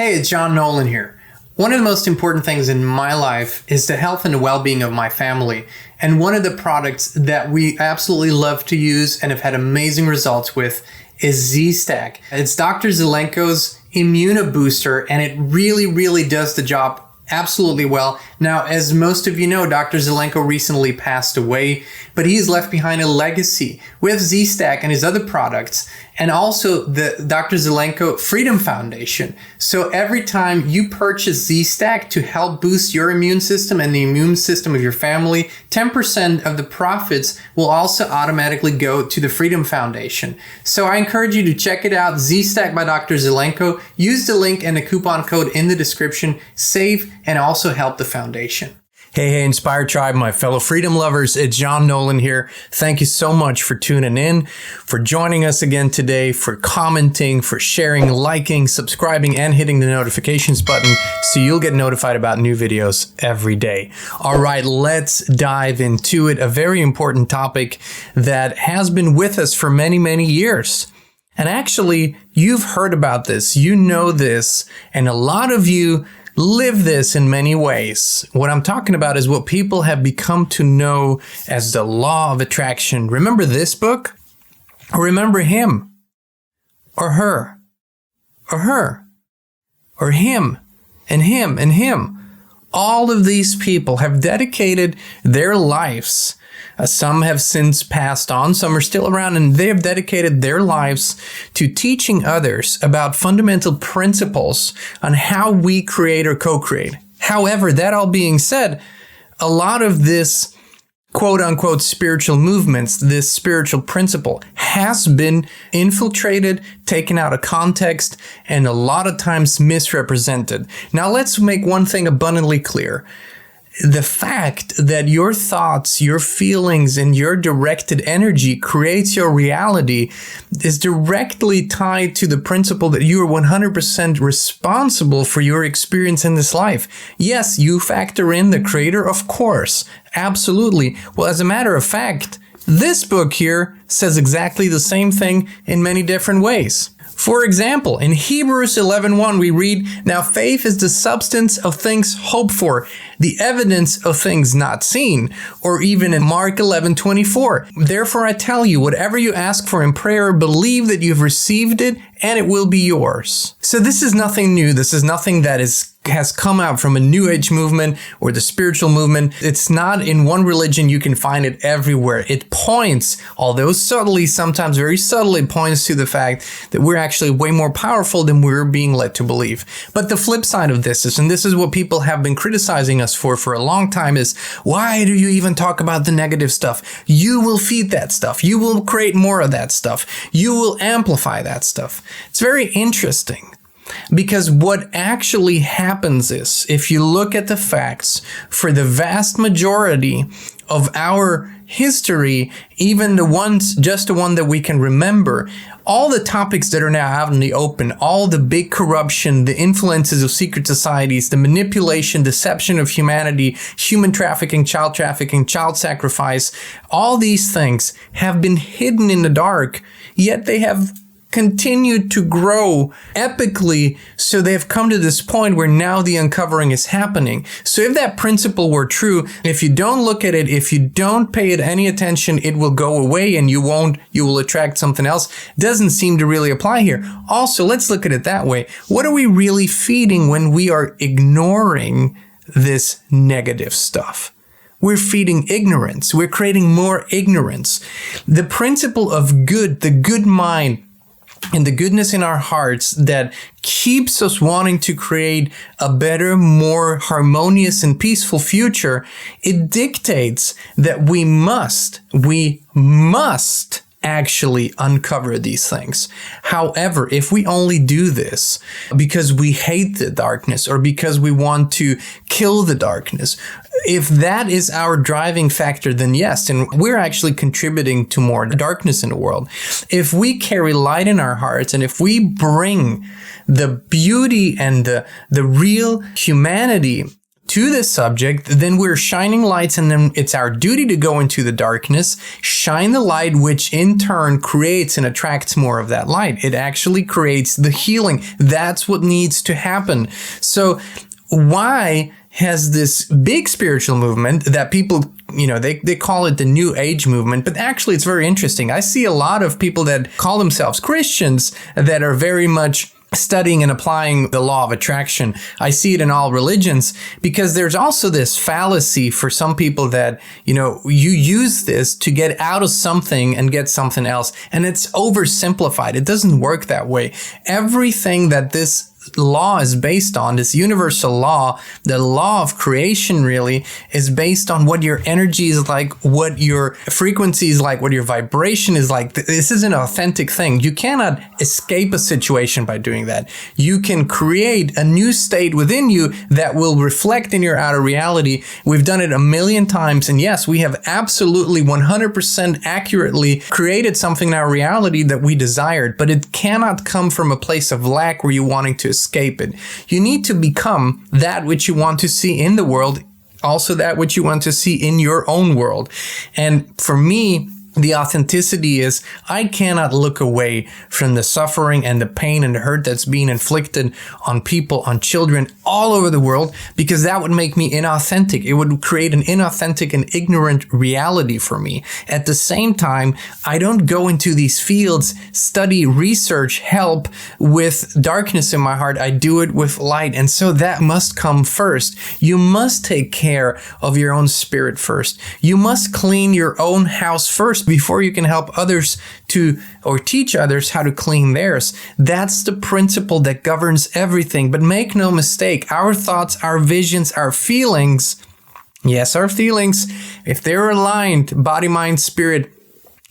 Hey, it's Jean Nolan here. One of the most important things in my life is the health and the well-being of my family. And one of the products that we absolutely love to use and have had amazing results with is Z-Stack. It's Dr. Zelenko's Immunobooster, and it really does the job absolutely well. Now, as most of you know, Dr. Zelenko recently passed away, but he's left behind a legacy with Z-Stack and his other products, and also the Dr. Zelenko Freedom Foundation. So every time you purchase Z-Stack to help boost your immune system and the immune system of your family, 10% of the profits will also automatically go to the Freedom Foundation. So I encourage you to check it out, Z-Stack by Dr. Zelenko. Use the link and the coupon code in the description. Save and also help the foundation. Hey, Inspired Tribe, my fellow freedom lovers, it's Jean Nolan here. Thank you so much for tuning in, for joining us again today, for commenting, for sharing, liking, subscribing, and hitting the notifications button so you'll get notified about new videos every day. All right, let's dive into it. A very important topic that has been with us for many years. And actually, you've heard about this, you know this, and a lot of you live this in many ways. What I'm talking about is what people have become to know as the law of attraction. Remember this book? Or remember him? Or her? Or her? Or him? And him? And him? All of these people have dedicated their lives. Some have since passed on, some are still around, and they have dedicated their lives to teaching others about fundamental principles on how we create or co-create. However, that all being said, a lot of this quote-unquote spiritual movements, this spiritual principle, has been infiltrated, taken out of context, and a lot of times misrepresented. Now, let's make one thing abundantly clear. The fact that your thoughts, your feelings, and your directed energy creates your reality is directly tied to the principle that you are 100% responsible for your experience in this life. Yes, you factor in the creator, of course. Absolutely. Well, as a matter of fact, this book here says exactly the same thing in many different ways. For example, in Hebrews 11:1, we read, "Now faith is the substance of things hoped for, the evidence of things not seen." Or even in Mark 11:24, "Therefore I tell you, whatever you ask for in prayer, believe that you've received it and it will be yours." So this is nothing new. This is nothing that has come out from a New Age movement or the spiritual movement. It's not in one religion. You can find it everywhere. It points, although subtly, sometimes very subtly, points to the fact that we're actually way more powerful than we're being led to believe. But the flip side of this is, and this is what people have been criticizing us for a long time, is why do you even talk about the negative stuff? You will feed that stuff. You will create more of that stuff. You will amplify that stuff. It's very interesting. Because what actually happens is, if you look at the facts, for the vast majority of our history, even just the one that we can remember, all the topics that are now out in the open, all the big corruption, the influences of secret societies, the manipulation, deception of humanity, human trafficking, child sacrifice, all these things have been hidden in the dark, yet they have continued to grow epically, so they have come to this point where now the uncovering is happening. So if that principle were true, if you don't look at it, if you don't pay it any attention, it will go away and you will attract something else. Doesn't seem to really apply here. Also, let's look at it that way. What are we really feeding when we are ignoring this negative stuff? We're feeding ignorance. We're creating more ignorance. The principle of good, the good mind, and the goodness in our hearts that keeps us wanting to create a better, more harmonious and peaceful future, it dictates that we must actually uncover these things. However, if we only do this because we hate the darkness or because we want to kill the darkness, if that is our driving factor, then yes, and we're actually contributing to more darkness in the world. If we carry light in our hearts and if we bring the beauty and the real humanity to this subject, then we're shining lights, and then it's our duty to go into the darkness, shine the light, which in turn creates and attracts more of that light. It actually creates the healing. That's what needs to happen. So why has this big spiritual movement that people, they call it the New Age movement, but actually it's very interesting. I see a lot of people that call themselves Christians that are very much studying and applying the law of attraction. I see it in all religions, because there's also this fallacy for some people that, you use this to get out of something and get something else. And it's oversimplified. It doesn't work that way. Everything that this law is based on, this universal law, the law of creation really, is based on what your energy is like, what your frequency is like, what your vibration is like. This is an authentic thing. You cannot escape a situation by doing that. You can create a new state within you that will reflect in your outer reality. We've done it a million times, and yes, we have absolutely 100% accurately created something in our reality that we desired, but it cannot come from a place of lack where you're wanting to escape it. You need to become that which you want to see in the world, also that which you want to see in your own world. And for me, the authenticity is I cannot look away from the suffering and the pain and the hurt that's being inflicted on people, on children all over the world, because that would make me inauthentic. It would create an inauthentic and ignorant reality for me. At the same time, I don't go into these fields, study, research, help with darkness in my heart. I do it with light. And so that must come first. You must take care of your own spirit first. You must clean your own house first before you can help others to, or teach others how to clean theirs. That's the principle that governs everything. But make no mistake, our thoughts, our visions, our feelings, yes, our feelings, if they're aligned, body, mind, spirit,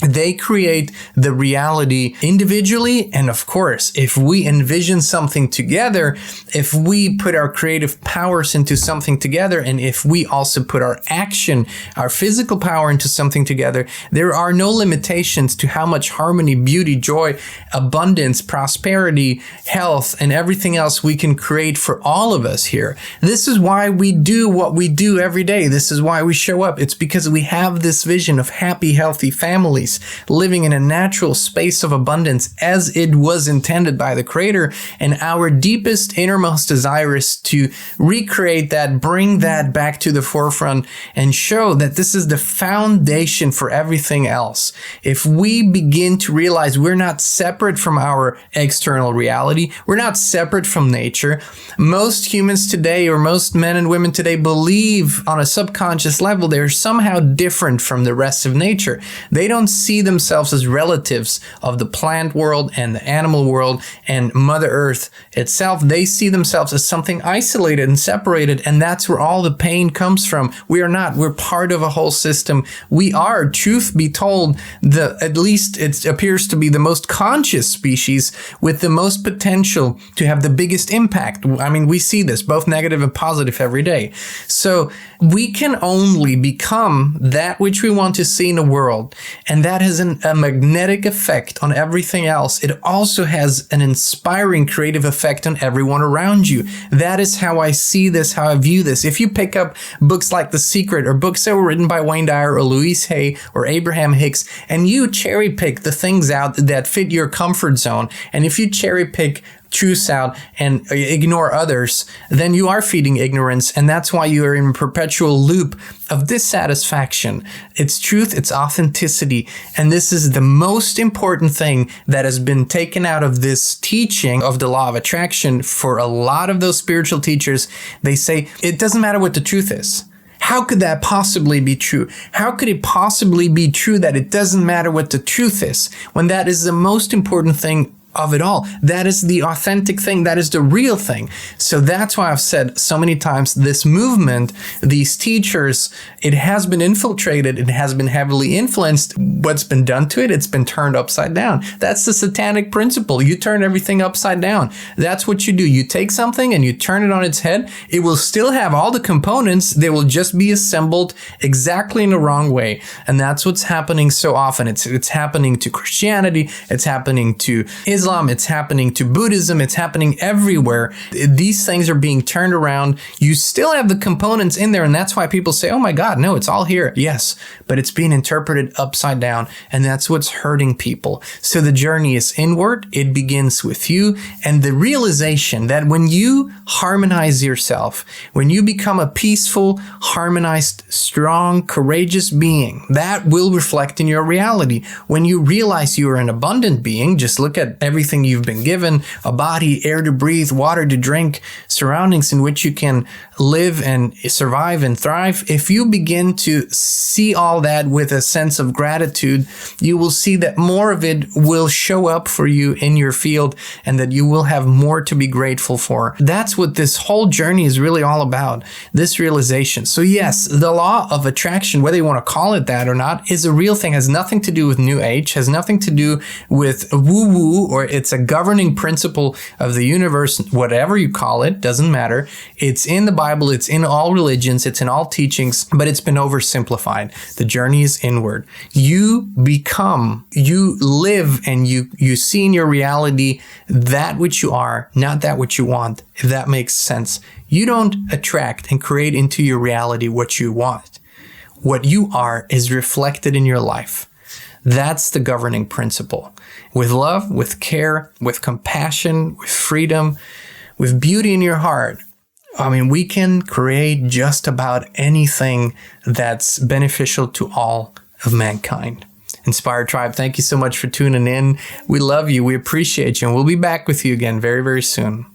they create the reality individually. And of course, if we envision something together, if we put our creative powers into something together, and if we also put our action, our physical power into something together, there are no limitations to how much harmony, beauty, joy, abundance, prosperity, health, and everything else we can create for all of us here. This is why we do what we do every day. This is why we show up. It's because we have this vision of happy, healthy families, living in a natural space of abundance as it was intended by the Creator. And our deepest, innermost desire is to recreate that, bring that back to the forefront, and show that this is the foundation for everything else. If we begin to realize we're not separate from our external reality, we're not separate from nature. Most humans today, or most men and women today, believe on a subconscious level they're somehow different from the rest of nature. They don't see themselves as relatives of the plant world and the animal world and Mother Earth itself. They see themselves as something isolated and separated, and that's where all the pain comes from. We are not. We're part of a whole system. We are, truth be told, at least it appears to be the most conscious species with the most potential to have the biggest impact. I mean, we see this, both negative and positive, every day. So we can only become that which we want to see in the world, and that has a magnetic effect on everything else. It also has an inspiring creative effect on everyone around you. That is how I see this, how I view this. If you pick up books like The Secret, or books that were written by Wayne Dyer or Louise Hay or Abraham Hicks, and you cherry pick the things out that fit your comfort zone, and if you cherry pick truths out and ignore others, then you are feeding ignorance, and that's why you are in a perpetual loop of dissatisfaction. It's truth, it's authenticity, and this is the most important thing that has been taken out of this teaching of the law of attraction. For a lot of those spiritual teachers, they say it doesn't matter what the truth is. How could that possibly be true? How could it possibly be true that it doesn't matter what the truth is, when that is the most important thing of it all? That is the authentic thing. That is the real thing. So that's why I've said so many times, this movement, these teachers, it has been infiltrated. It has been heavily influenced. What's been done to it? It's been turned upside down. That's the satanic principle. You turn everything upside down. That's what you do. You take something and you turn it on its head. It will still have all the components. They will just be assembled exactly in the wrong way. And that's what's happening so often. It's happening to Christianity. It's happening to Islam. Islam, it's happening to Buddhism, it's happening everywhere. These things are being turned around. You still have the components in there, and that's why people say, oh my God, no, it's all here. Yes, but it's being interpreted upside down, and that's what's hurting people. So the journey is inward. It begins with you, and the realization that when you harmonize yourself, when you become a peaceful, harmonized, strong, courageous being, that will reflect in your reality. When you realize you are an abundant being, just look at everything you've been given: a body, air to breathe, water to drink, surroundings in which you can live and survive and thrive. If you begin to see all that with a sense of gratitude, you will see that more of it will show up for you in your field, and that you will have more to be grateful for. That's what this whole journey is really all about, this realization. So yes, the law of attraction, whether you want to call it that or not, is a real thing. Has nothing to do with New Age, has nothing to do with woo-woo, or it's a governing principle of the universe, whatever you call it, doesn't matter. It's in the Bible, it's in all religions, it's in all teachings, but it's been oversimplified. The journey is inward. You become, you live, and you see in your reality that which you are, not that which you want, if that makes sense. You don't attract and create into your reality what you want. What you are is reflected in your life. That's the governing principle. With love, with care, with compassion, with freedom, with beauty in your heart, I mean, we can create just about anything that's beneficial to all of mankind. Inspired Tribe, thank you so much for tuning in. We love you. We appreciate you. And we'll be back with you again very, very soon.